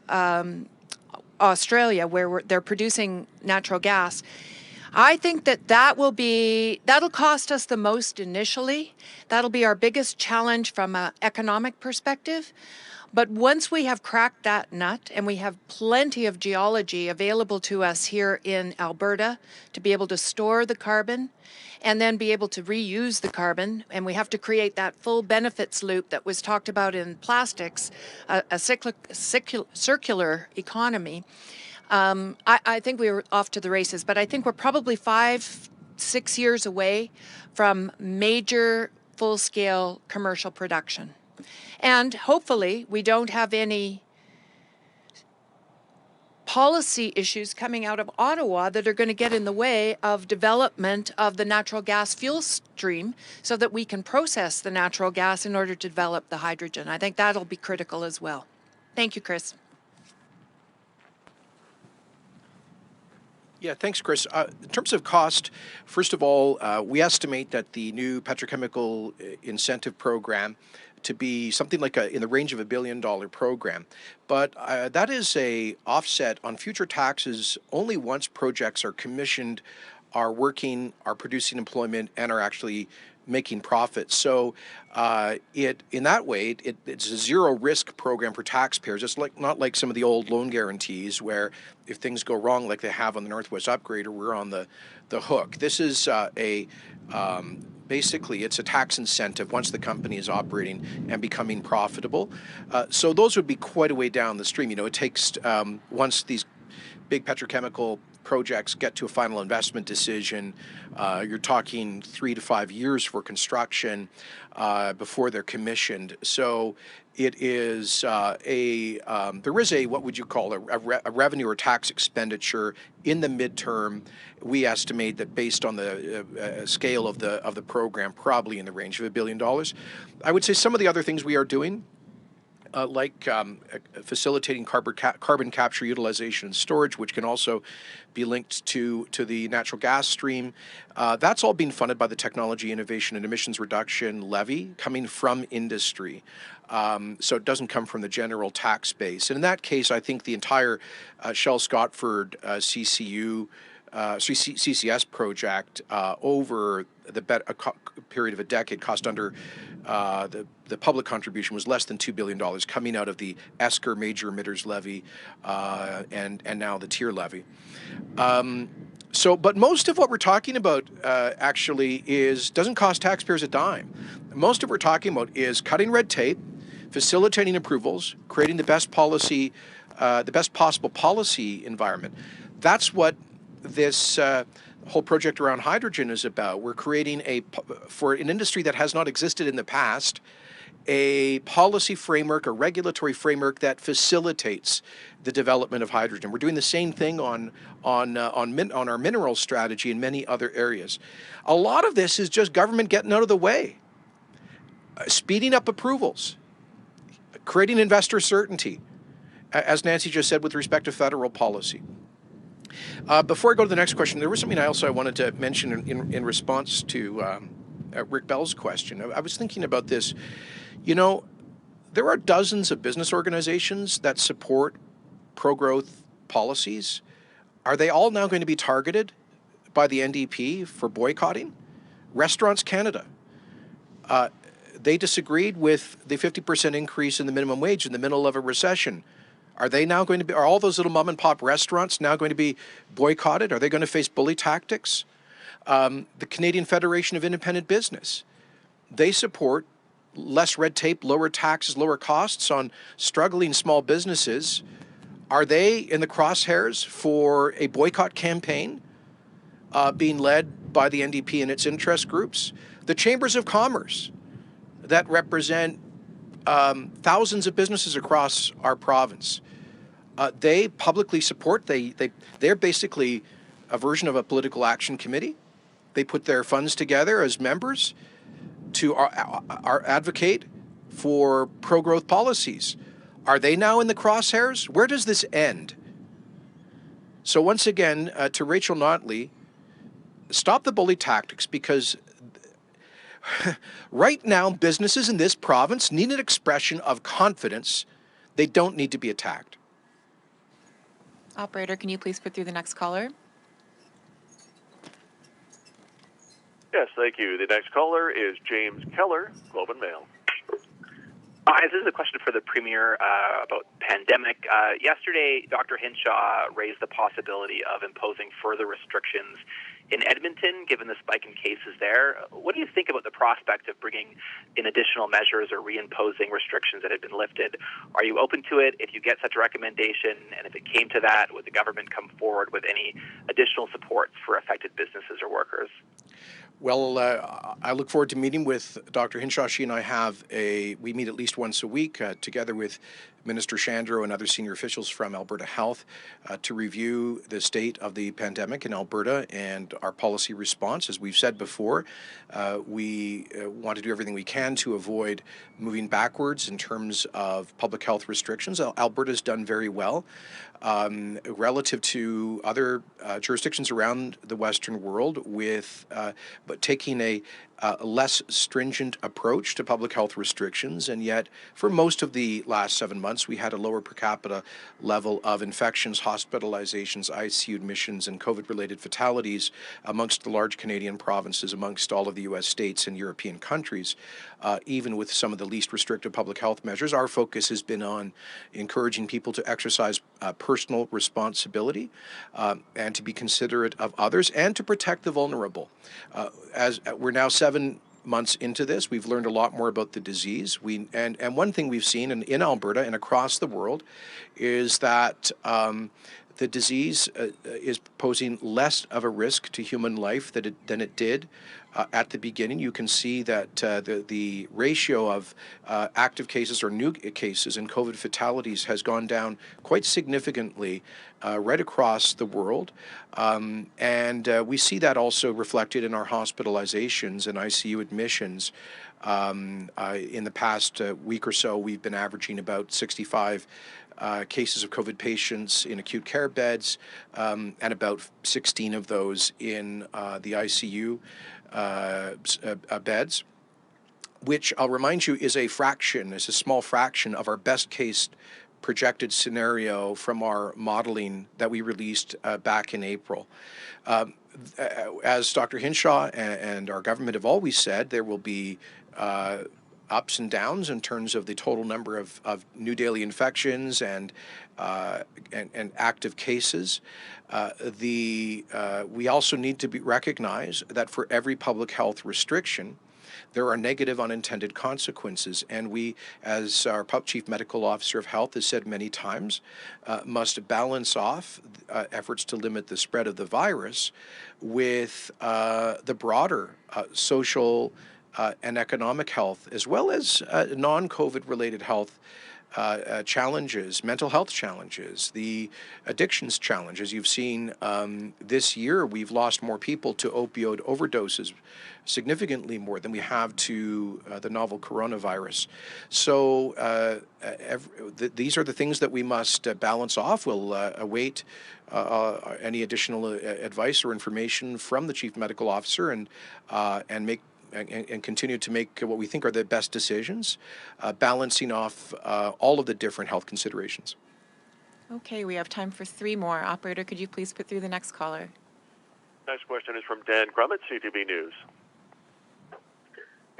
Australia, where they're producing natural gas. I think that'll cost us the most initially. That'll be our biggest challenge from an economic perspective. But once we have cracked that nut and we have plenty of geology available to us here in Alberta to be able to store the carbon and then be able to reuse the carbon, and we have to create that full benefits loop that was talked about in plastics, a circular economy, I think we were off to the races. But I think we're probably 5-6 years away from major full-scale commercial production. And hopefully we don't have any policy issues coming out of Ottawa that are going to get in the way of development of the natural gas fuel stream so that we can process the natural gas in order to develop the hydrogen. I think that'll be critical as well. Thank you, Chris. Yeah, thanks, Chris. In terms of cost, first of all, we estimate that the new petrochemical incentive program to be something like in the range of $1 billion program. But that is a offset on future taxes only once projects are commissioned, are working, are producing employment, and are actually making profits. So in that way, it's a zero risk program for taxpayers. It's not like some of the old loan guarantees where if things go wrong like they have on the Northwest Upgrader, we're on the hook. This is basically, it's a tax incentive once the company is operating and becoming profitable. So those would be quite a way down the stream. You know, it takes, once these big petrochemical projects get to a final investment decision, you're talking 3 to 5 years for construction before they're commissioned. So it is there is what would you call a revenue or tax expenditure in the midterm. We estimate that based on the scale of the program, probably in the range of $1 billion. I would say some of the other things we are doing, like facilitating carbon capture, utilization, and storage, which can also be linked to the natural gas stream. That's all being funded by the Technology Innovation and Emissions Reduction Levy coming from industry. So it doesn't come from the general tax base. And in that case, I think the entire Shell Scotford CCS project over the period of a decade cost under the public contribution was less than $2 billion coming out of the ESCR major emitters levy and now the tier levy. But most of what we're talking about actually doesn't cost taxpayers a dime. Most of what we're talking about is cutting red tape, facilitating approvals, creating the best policy, the best possible policy environment. That's what this whole project around hydrogen is about. We're creating for an industry that has not existed in the past, a policy framework, a regulatory framework that facilitates the development of hydrogen. We're doing the same thing on our mineral strategy in many other areas. A lot of this is just government getting out of the way, speeding up approvals, creating investor certainty, as Nancy just said with respect to federal policy. Before I go to the next question, there was something else I wanted to mention in response to Rick Bell's question. I was thinking about this. You know, there are dozens of business organizations that support pro-growth policies. Are they all now going to be targeted by the NDP for boycotting? Restaurants Canada. They disagreed with the 50% increase in the minimum wage in the middle of a recession. Are all those little mom and pop restaurants now going to be boycotted? Are they going to face bully tactics? The Canadian Federation of Independent Business, they support less red tape, lower taxes, lower costs on struggling small businesses. Are they in the crosshairs for a boycott campaign? being led by the NDP and its interest groups, the chambers of commerce that represent thousands of businesses across our province. They publicly support, they're basically a version of a political action committee. They put their funds together as members to advocate for pro-growth policies. Are they now in the crosshairs? Where does this end? So once again, to Rachel Notley, stop the bully tactics, because right now businesses in this province need an expression of confidence. They don't need to be attacked. Operator, can you please put through the next caller? Yes, thank you. The next caller is James Keller, Globe and Mail. Hi, this is a question for the Premier about pandemic. Yesterday, Dr. Hinshaw raised the possibility of imposing further restrictions in Edmonton, given the spike in cases there. What do you think about the prospect of bringing in additional measures or reimposing restrictions that had been lifted? Are you open to it? If you get such a recommendation, and if it came to that, would the government come forward with any additional supports for affected businesses or workers? Well, I look forward to meeting with Dr. Hinshaw. She and I we meet at least once a week together with Minister Shandro and other senior officials from Alberta Health to review the state of the pandemic in Alberta and our policy response. As we've said before, we want to do everything we can to avoid moving backwards in terms of public health restrictions. Alberta's done very well relative to other jurisdictions around the Western world, but taking a less stringent approach to public health restrictions, and yet for most of the last 7 months we had a lower per capita level of infections, hospitalizations, ICU admissions, and COVID-related fatalities amongst the large Canadian provinces, amongst all of the U.S. states and European countries. Even with some of the least restrictive public health measures, our focus has been on encouraging people to exercise personal responsibility and to be considerate of others and to protect the vulnerable. As we're now 7 months into this, we've learned a lot more about the disease. And one thing we've seen in Alberta and across the world is that the disease is posing less of a risk to human life than it did at the beginning. You can see that the ratio of active cases or new cases and COVID fatalities has gone down quite significantly right across the world. And we see that also reflected in our hospitalizations and ICU admissions. In the past week or so, we've been averaging about 65 cases of COVID patients in acute care beds, and about 16 of those in the ICU beds, which I'll remind you is a small fraction of our best case projected scenario from our modeling that we released back in April. As Dr. Hinshaw and our government have always said, there will be ups and downs in terms of the total number of new daily infections and active cases. We also need to recognize that for every public health restriction, there are negative unintended consequences, and we, as our Chief Medical Officer of Health has said many times, must balance off efforts to limit the spread of the virus with the broader social and economic health, as well as non-COVID related health challenges, mental health challenges, the addictions challenges. You've seen this year we've lost more people to opioid overdoses, significantly more than we have to the novel coronavirus. So these are the things that we must balance off. We'll await any additional advice or information from the Chief Medical Officer and continue to make what we think are the best decisions, balancing off all of the different health considerations. Okay, we have time for 3 more. Operator, could you please put through the next caller? Next question is from Dan Grummett, CTV News.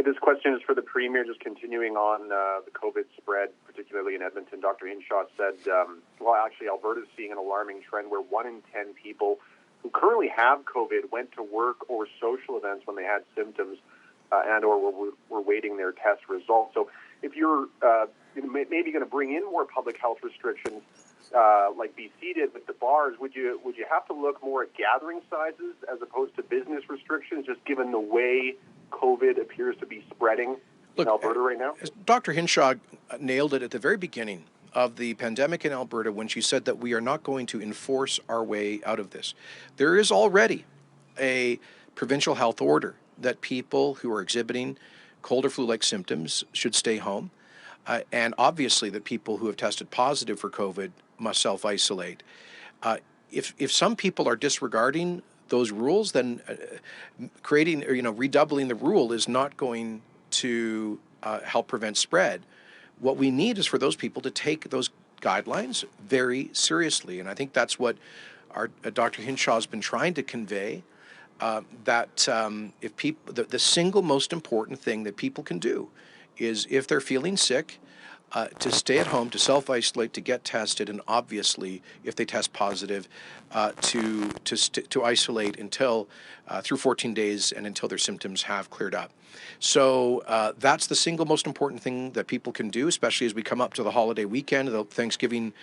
This question is for the Premier, just continuing on the COVID spread, particularly in Edmonton. Dr. Hinshaw said, actually, Alberta is seeing an alarming trend where 1 in 10 people who currently have COVID went to work or social events when they had symptoms and/or we're waiting their test results. So if you're maybe going to bring in more public health restrictions, like BC did with the bars, would you have to look more at gathering sizes as opposed to business restrictions, just given the way COVID appears to be spreading in Alberta right now? Dr. Hinshaw nailed it at the very beginning of the pandemic in Alberta when she said that we are not going to enforce our way out of this. There is already a provincial health order that people who are exhibiting cold or flu-like symptoms should stay home. And obviously that people who have tested positive for COVID must self-isolate. If some people are disregarding those rules, then creating or redoubling the rule is not going to help prevent spread. What we need is for those people to take those guidelines very seriously, and I think that's what our Dr. Hinshaw has been trying to convey. That if people, the single most important thing that people can do is if they're feeling sick, to stay at home, to self-isolate, to get tested, and obviously, if they test positive, to isolate until through 14 days and until their symptoms have cleared up. So that's the single most important thing that people can do, especially as we come up to the holiday weekend, the Thanksgiving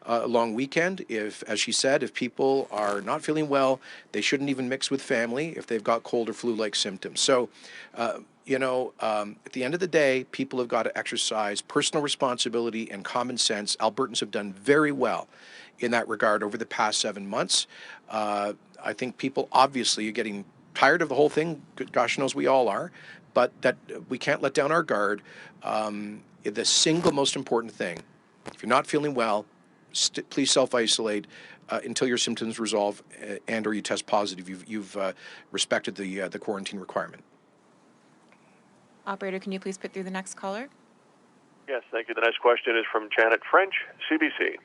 long weekend. If, as she said, if people are not feeling well, they shouldn't even mix with family if they've got cold or flu-like symptoms. So, at the end of the day, people have got to exercise personal responsibility and common sense. Albertans have done very well in that regard over the past 7 months. I think people obviously are getting tired of the whole thing. Gosh knows we all are. But that we can't let down our guard. The single most important thing, if you're not feeling well, please self-isolate until your symptoms resolve and or you test positive. You've respected the quarantine requirement. Operator, can you please put through the next caller? Yes, thank you. The next question is from Janet French, CBC.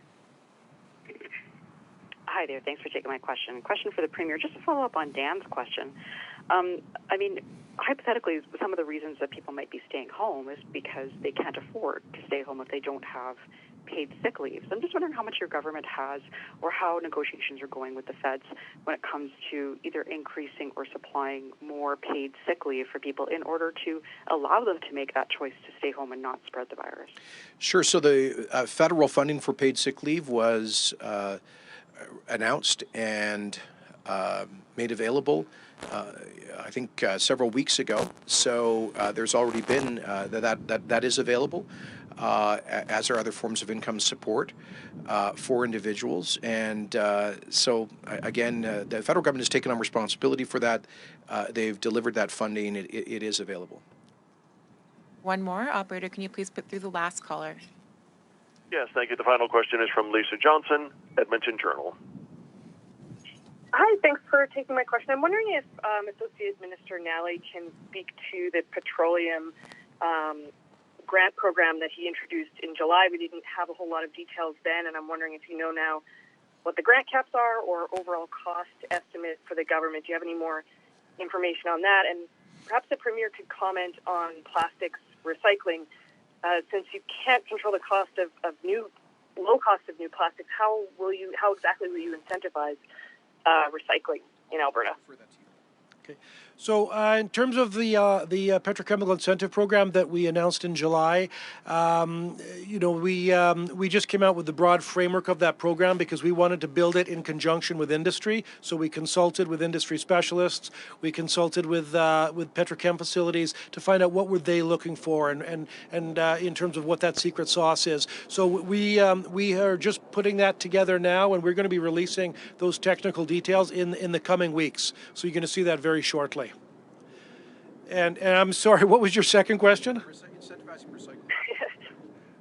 Hi there. Thanks for taking my question. Question for the Premier. Just to follow up on Dan's question. Hypothetically, some of the reasons that people might be staying home is because they can't afford to stay home if they don't have paid sick leave. So I'm just wondering how much your government has or how negotiations are going with the feds when it comes to either increasing or supplying more paid sick leave for people in order to allow them to make that choice to stay home and not spread the virus. Sure. So the federal funding for paid sick leave was announced and made available I think several weeks ago. So there's already been that is available, as are other forms of income support for individuals. And so again, the federal government has taken on responsibility for that. They've delivered that funding. It is available. One more. Operator, can you please put through the last caller? Yes, thank you. The final question is from Lisa Johnson, Edmonton Journal. Hi, thanks for taking my question. I'm wondering if Associate Minister Nally can speak to the petroleum grant program that he introduced in July. We didn't have a whole lot of details then, and I'm wondering if you know now what the grant caps are or overall cost estimate for the government. Do you have any more information on that? And perhaps the Premier could comment on plastics recycling. Since you can't control the cost of low cost of new plastics, how exactly will you incentivize recycling in Alberta? Okay. So in terms of the petrochemical incentive program that we announced in July, we just came out with the broad framework of that program because we wanted to build it in conjunction with industry. So we consulted with industry specialists, we consulted with petrochem facilities to find out what were they looking for and in terms of what that secret sauce is. So we are just putting that together now, and we're going to be releasing those technical details in the coming weeks. So you're going to see that very shortly. And I'm sorry, what was your second question? Incentivizing recycling.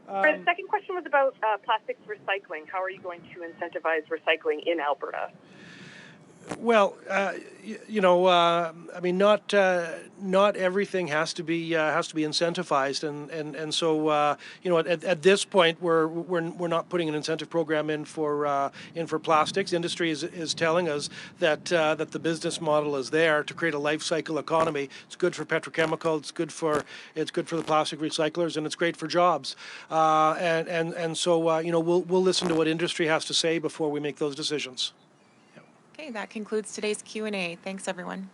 The second question was about plastics recycling. How are you going to incentivize recycling in Alberta? Well, not everything has to be incentivized, and so at this point we're not putting an incentive program in for plastics. Industry is telling us that the business model is there to create a life cycle economy. It's good for petrochemical. It's good for the plastic recyclers, and it's great for jobs. So we'll listen to what industry has to say before we make those decisions. Okay, that concludes today's Q&A. Thanks, everyone.